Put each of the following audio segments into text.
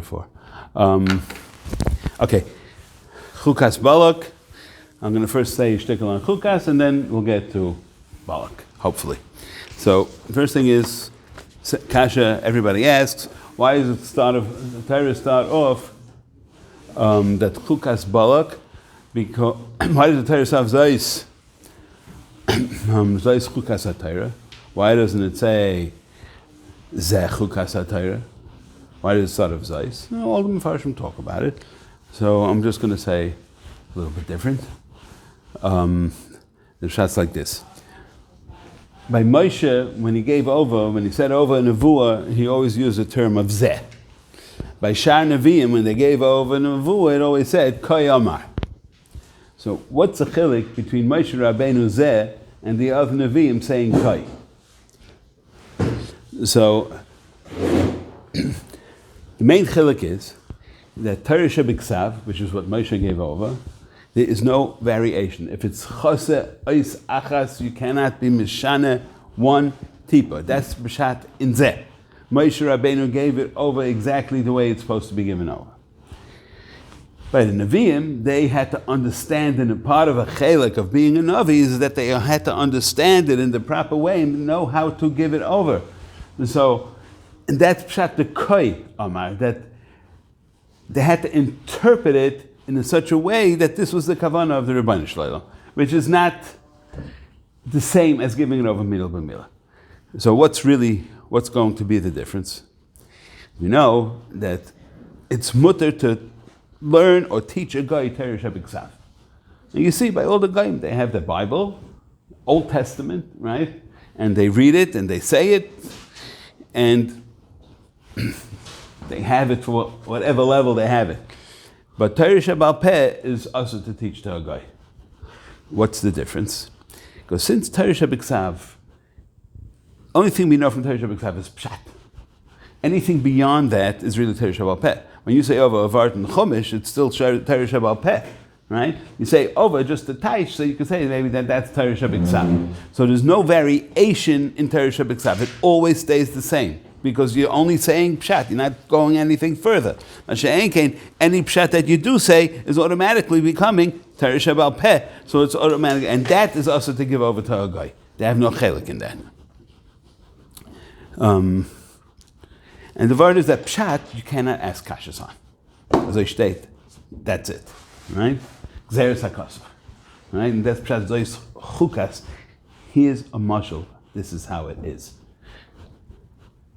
chapter 4. Okay, Chukas Balak. I'm going to first say shtickle on Chukas, and then we'll get to Balak, hopefully. So, the first thing is, Kasha, everybody asks, why does the Torah start off that Chukas Balak? Because why does the Torah start Zayis? Zayis Chukas HaTorah. Why doesn't it say Zeh Chukas HaTorah? Why does it start of Zayis? No, all the Mefarshim talk about it. So I'm just going to say a little bit different. The shot's like this. By Moshe, when he said over a Nevuah, he always used the term of Zeh. By Shar Nevi'im, when they gave over a Nevuah, it always said Koy Amar. So what's the chilik between Moshe Rabbeinu Zeh and the other Nevi'im saying Koy? So the main chilik is that Torah Shebiksav, which is what Moshe gave over, there is no variation. If it's Choseh Ois Achas, you cannot be Mishane one tipa. That's B'shat in Zeh. Moshe Rabbeinu gave it over exactly the way it's supposed to be given over. By the Nevi'im, they had to understand, and a part of a chelik of being a Navi is that they had to understand it in the proper way and know how to give it over. And that's Pshat the Koi Amar, that they had to interpret it in such a way that this was the kavanah of the Rebbeinu Shlomo, which is not the same as giving it over milah b'milah. So what's going to be the difference? We know that it's mutter to learn or teach a guy Torah Shebiksav. And you see, by all the guys, they have the Bible, Old Testament, right? And they read it and they say it, and they have it for whatever level they have it. But Torah Shebal Peh is also to teach to a guy. What's the difference? Because since Torah Shebiksav, only thing we know from Torah Shebiksav is Pshat. Anything beyond that is really Torah Shebal Peh. When you say over Avart and Chumash, it's still Torah Shebal Peh, right? You say over just the Taish, so you can say maybe that's Torah Shebiksav. So there's no variation in Torah Shebiksav. It always stays the same, because you're only saying Pshat. You're not going anything further. Any Pshat that you do say is automatically becoming Torah Shebal Peh. So it's automatic, and that is also to give over to a guy. They have no chelik in that. And the word is that Pshat, you cannot ask Kashas on. As I state, that's it. Right? Gzeres HaKosov. Right? And that's Pshat Zois Chukas. Here's a mashal. This is how it is.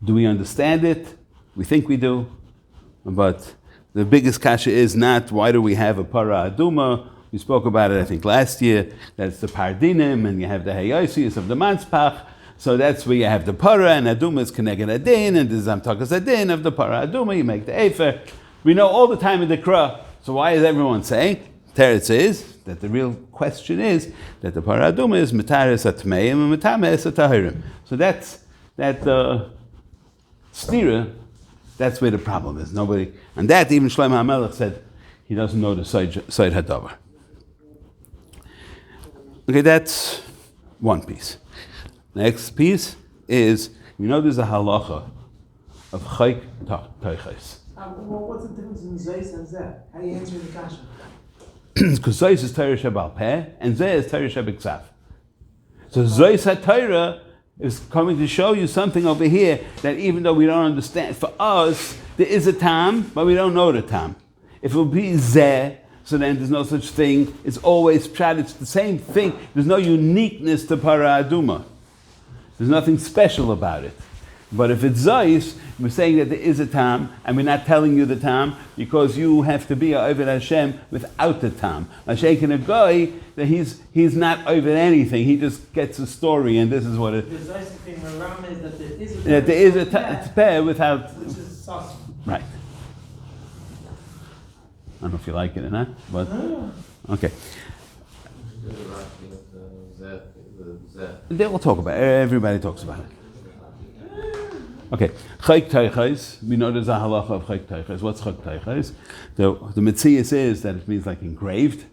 Do we understand it? We think we do. But the biggest kasha is not why do we have a para aduma. We spoke about it, I think, last year. That's the pardinim, and you have the hayosius of the manspach. So that's where you have the para, and aduma is keneged adin, and the zamtakas adin of the para aduma. You make the efer. We know all the time in the Kra. So why is everyone saying? Teretz is that the real question is that the para aduma is metaris atmeim and metames atahirim. So that's stira. That's where the problem is. Nobody, and that even Shlomo HaMelech said he doesn't know the side hadavar. Okay, that's one piece. Next piece is, there's a halacha of chayk teiches. Well, what's the difference in Zeis and Zeh? How are you answering the kasha? Because Zeis is Torah Shebal Peh, and Zeh is Torah Shebiksav. So Zeis HaTorah is coming to show you something over here that even though we don't understand, for us, there is a tam, but we don't know the tam. If it would be Zeh, so then there's no such thing. It's always pshat. It's the same thing. There's no uniqueness to para aduma. There's nothing special about it. But if it's Zayis, we're saying that there is a tam, and we're not telling you the tam, because you have to be a Oved Hashem without the tam. Mashiach a guy, that he's not over anything, he just gets a story, and this is what it is. The Zayis thing around is that there is a tam without... Which is sauce. Right. I don't know if you like it or not, but... Okay. They all talk about it. Everybody talks about it. Okay, chayk teiches. We know there's a halacha of chayk teiches. What's chayk teiches? The metzius is that it means like engraved,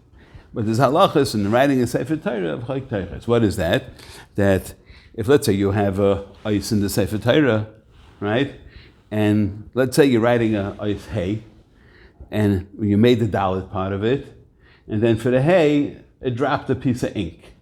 but there's halachas in writing a sefer Torah of chayk teiches. What is that? That if let's say you have a ice in the sefer Torah, right, and let's say you're writing a ois hey, and you made the dalet part of it, and then for the hey, it dropped a piece of ink,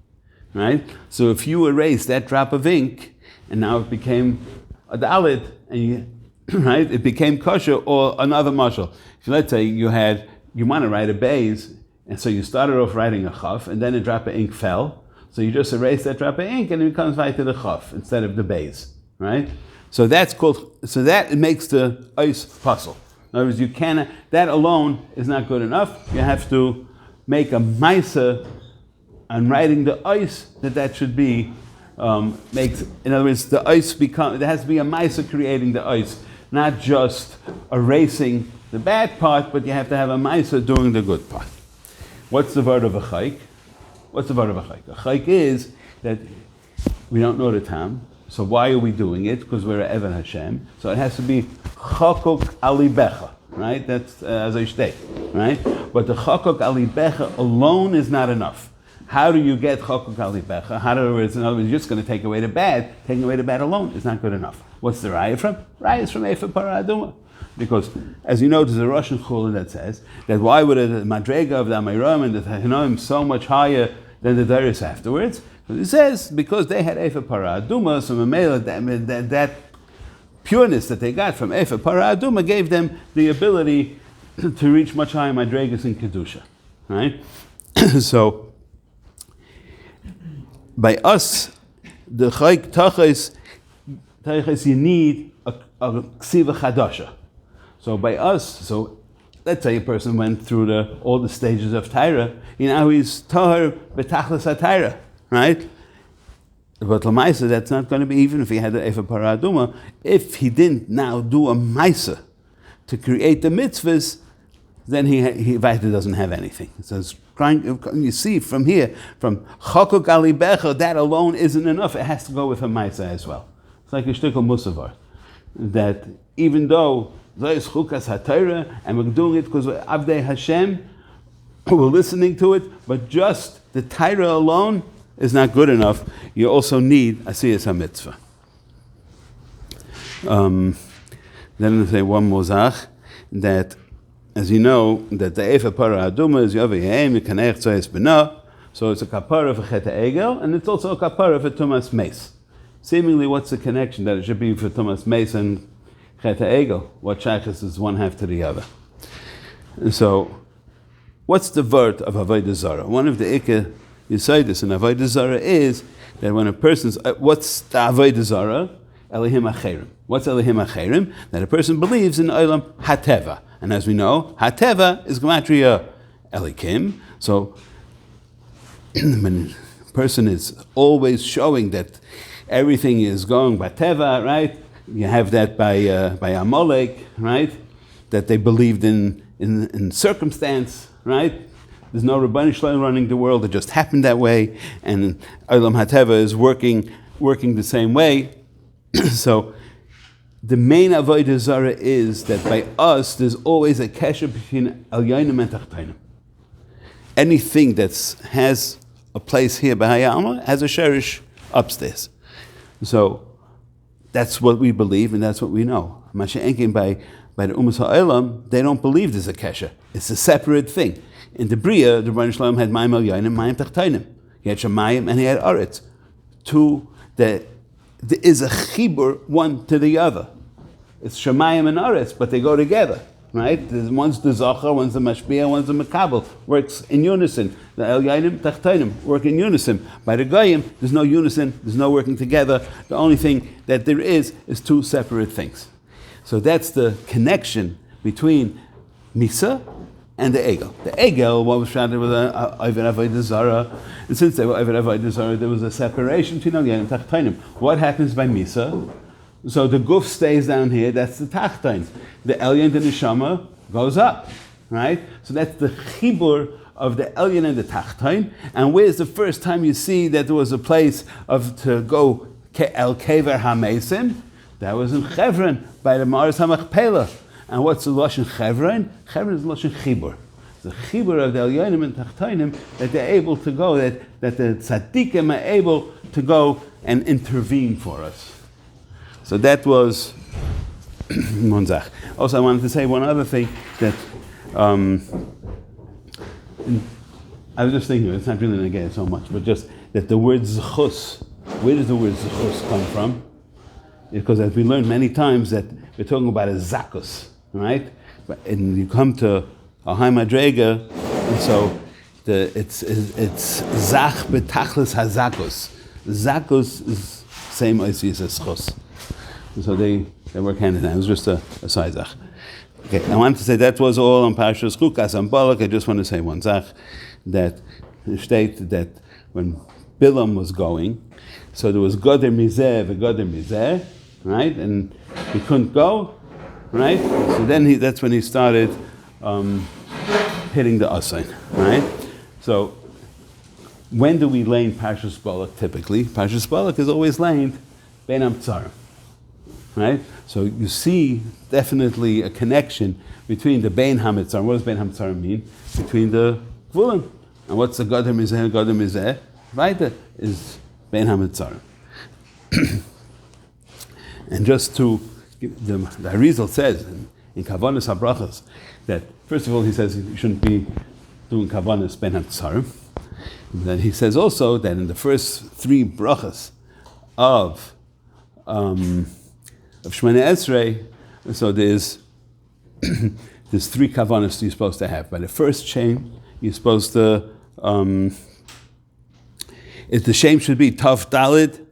right? So if you erase that drop of ink, and now it became a dalet, and you, right, it became kosher, or another mashal. If let's say you want to write a beis, and so you started off writing a chaf, and then a drop of ink fell, so you just erase that drop of ink, and it becomes right to the chaf instead of the beis, right? So that's called. So that makes the ois puzzle. In other words, you cannot. That alone is not good enough. You have to make a maisa on writing the ois that should be makes. In other words, the ois become. There has to be a maisa creating the ois, not just erasing the bad part, but you have to have a maisa doing the good part. What's the word of a chayk? What's the word of a chayk? A chayk is that we don't know the time. So why are we doing it? Because we're a Even Hashem. So it has to be chakuk alibecha, right? That's as I state, right? But the chakuk alibecha alone is not enough. How do you get chakuk alibecha? In other words, you're just going to take away the bad. Taking away the bad alone is not good enough. What's the raya from? Raya is from Efa Para Aduma. Because, as you know, there's a Russian chulin that says that why would the madrega of the Amayram and the Hanoim so much higher than the Darius afterwards? It says because they had Efa Para Aduma, so that pureness that they got from Efa Para Aduma gave them the ability to reach much higher madregas in kedusha, right? So by us, the chayk tachais, you need a ksiva chadasha. So by us, so let's say a person went through all the stages of Taira, now he's tahar betachlis HaTaira, right? But l'maisa, that's not going to be, even if he had the Efa Para Aduma, if he didn't now do a maisa to create the mitzvahs, then he doesn't have anything. So it's crying, you see from here, from chakuk alibecha, that alone isn't enough. It has to go with a maisa as well. It's like a shtickle musavar, that even though Zayis Chukas HaTorah, and we're doing it because we're Avdei Hashem, we're listening to it, but just the Torah alone is not good enough. You also need Asiyas HaMitzvah. Then I say one more zach, that, as you know, that the Efa Para Aduma is Yovei Yeim, Yekanech Tzayis B'na, so it's a kapara for Chet Egel, and it's also a kapara for Tumas Meis. Seemingly, what's the connection that it should be for Tumas Meis and Chet Egel? What shaykhs is one half to the other? And so, what's the word of Avodah Zarah? One of the Ikka Yesodis in Avodah Zarah is that when a person's, what's the Avodah Zarah? Elohim Acherim. What's Elohim Acherim? That a person believes in Olam HaTeva. And as we know, HaTeva is Gematria Elikim. So, when a person is always showing that everything is going by Teva, right? You have that by Amalek, right? That they believed in circumstance, right? There's no Rabbeinu Shalom running the world. It just happened that way, and Olam HaTeva is working the same way. So the main Avodah Zarah is that by us there's always a kesher between Elyonim and Tachtonim. Anything that has a place here by Hayama has a sherish upstairs. So that's what we believe, and that's what we know. Masha'enkin by the Umas Ha'olam, they don't believe there's a kesher. It's a separate thing. In the Bria, the Rebbeinu Shalom had Mayim Elyonim, Mayim Tachtonim. He had Shemayim and he had Aretz. There is a chibur one to the other. It's Shemayim and Aretz, but they go together, right? One's the Zachar, one's the Mashpia, one's the Makabel. Works in unison. The Elyonim, Tachtonim work in unison. By the Goyim, there's no unison, there's no working together. The only thing that there is two separate things. So that's the connection between Misa and the Egel. The Egel, what was shouted was Oived Avodah Zarah, and since they were Oived Avodah Zarah, there was a separation between Elyonim and Tachtonim. What happens by Misa? So the Guf stays down here, that's the Tachtonim. The Elyon, the Neshama, goes up, right? So that's the Chibur of the Elyon and the Tachtonim. And where's the first time you see that there was a place to go El Kever HaMesim? That was in Chevron, by the Ma'aris HaMachpelah. And what's the Lashon Chevron? Chevron is Lashon Chibur. The Chibur of the Elyonim and Tachtonim, that they're able to go, that the Tzaddikim are able to go and intervene for us. So that was Monzach. Also, I wanted to say one other thing that I was just thinking, it's not really negated so much, but just that the word zechus, where does the word zechus come from? Because as we learned many times that we're talking about a zakus, right? And you come to a high madrega, and so it's zach betachlis hazakus. Zakus is same as zechus. So they work hand in hand. It was just a side zach. Okay, I wanted to say that was all on Parshas Chukas and Balak. I just want to say one zach, that state that when Bilam was going, so there was Goder Mizeh v'Goder Mizeh, right? And he couldn't go, right? So then that's when he started hitting the Asain, right? So when do we lane Parshas Balak typically? Parshas Balak is always laned Ben Amtzarim, right? So you see definitely a connection between the Bein HaMitzarim. What does Bein HaMitzarim mean? Between the Gvulim. And what's the Goder Mizeh and Goder Mizeh? Weiter is Bein HaMitzarim. And just to, the Arizal says in Kavanas HaBrachas that, first of all, he says you shouldn't be doing Kavanas Bein HaMitzarim. Then he says also that in the first 3 brachas of Shemona Esrei, so there's 3 kavanas you're supposed to have. By the first shame, you're supposed to, the shame should be Tav Dalid,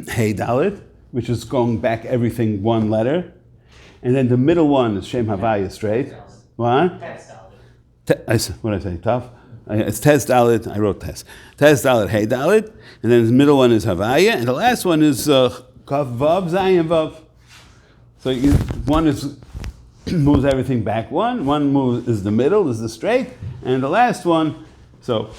Hey Dalid, which is going back everything one letter. And then the middle one is Shem Havaya straight. What? What did I say? Tav? It's Tez Dalid. I wrote Tez. Tez Dalid, Hey Dalid. And then the middle one is Havaya. And the last one is Kav Vav, Zayin Vav. So one is moves everything back one move is the middle, is the straight, and the last one, so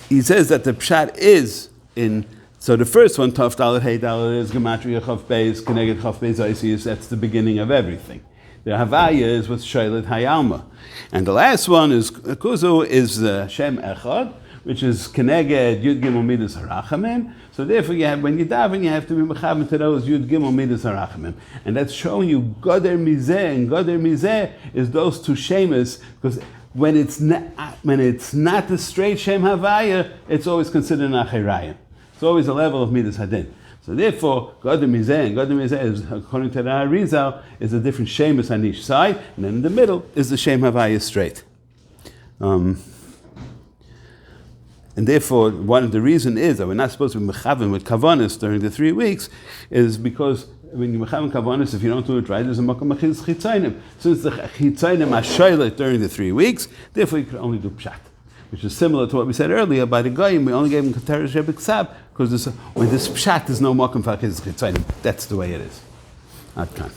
he says that the pshat is in, so the first one, Tov Dalet Hey Dalet, is Gematria Chav Beis, Keneged Chav Beis Oisius, that's the beginning of everything. The Havaya is with Shoilet Hayalma. And the last one is, Kuzu, is Shem Echad, which is Keneged Yud Gimel Midas Harachamim. So therefore, when you daven, you have to be mechaber to those Yud Gimel Midas Harachamim, and that's showing you Goder Mizeh, and Goder Mizeh is those 2 shemas, because when it's not the straight Shem Havaya, it's always considered an Achirayim. It's always a level of Midas Hadin. So therefore, Goder Mizeh, and Goder Mizeh is, according to the Arizal, is a different shemas on each side, and then in the middle is the Shem Havaya straight. And therefore, one of the reason is that we're not supposed to be mechaven with kavanis during the 3 weeks, is because when you mechaven kavanis, if you don't do it right, there's a makam achiz chitzainim. Since the chitzainim are shoylet during the 3 weeks, therefore you can only do pshat, which is similar to what we said earlier by the goyim. We only gave him kater shebiksab because when this pshat is no makam for achiz chitzainim. That's the way it is. Ad kan.